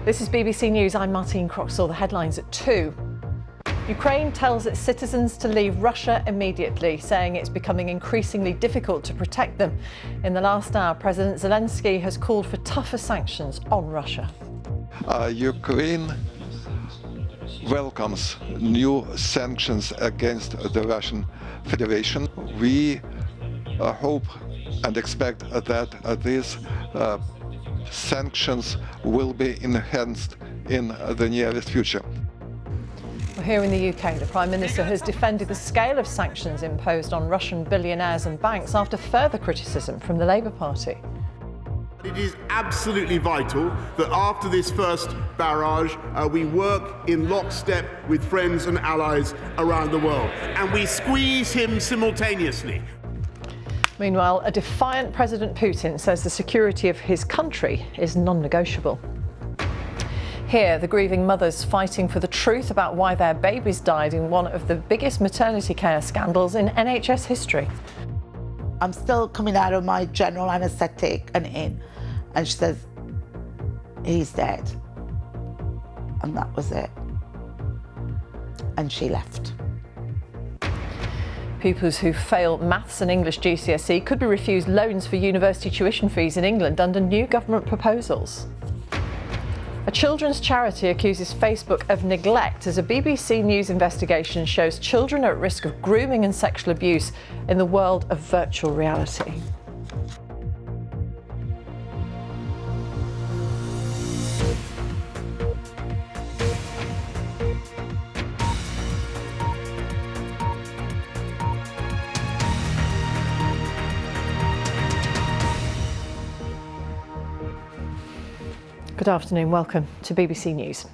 This is BBC News. I'm Martine Croxall. The headlines at 2. Ukraine tells its citizens to leave Russia immediately, saying it's becoming increasingly difficult to protect them. In the last hour, President Zelensky has called for tougher sanctions on Russia. Ukraine welcomes new sanctions against the Russian Federation. We hope and expect that these sanctions will be enhanced in the nearest future. Well, here in the UK, the Prime Minister has defended the scale of sanctions imposed on Russian billionaires and banks after further criticism from the Labour Party. It is absolutely vital that after this first barrage, we work in lockstep with friends and allies around the world, and we squeeze him simultaneously. Meanwhile, a defiant President Putin says the security of his country is non-negotiable. Here, the grieving mothers fighting for the truth about why their babies died in one of the biggest maternity care scandals in NHS history. I'm still coming out of my general anaesthetic and in, and she says, he's dead. And that was it. And she left. Pupils who fail maths and English GCSE could be refused loans for university tuition fees in England under new government proposals. A children's charity accuses Facebook of neglect as a BBC News investigation shows children are at risk of grooming and sexual abuse in the world of virtual reality. Good afternoon, welcome to BBC News.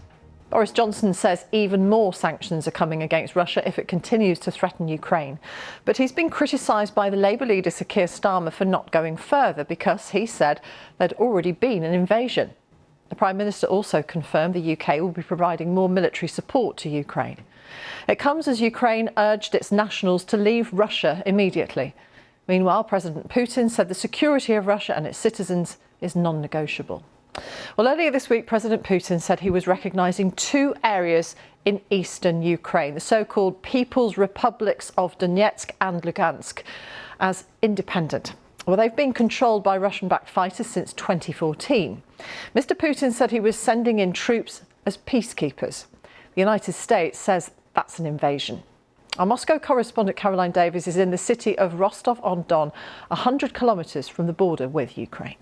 Boris Johnson says even more sanctions are coming against Russia if it continues to threaten Ukraine. But he's been criticised by the Labour leader Sir Keir Starmer for not going further because he said there'd already been an invasion. The Prime Minister also confirmed the UK will be providing more military support to Ukraine. It comes as Ukraine urged its nationals to leave Russia immediately. Meanwhile, President Putin said the security of Russia and its citizens is non-negotiable. Well, earlier this week, President Putin said he was recognising two areas in eastern Ukraine, the so-called People's Republics of Donetsk and Lugansk, as independent. Well, they've been controlled by Russian-backed fighters since 2014. Mr. Putin said he was sending in troops as peacekeepers. The United States says that's an invasion. Our Moscow correspondent Caroline Davies is in the city of Rostov-on-Don, 100 kilometres from the border with Ukraine.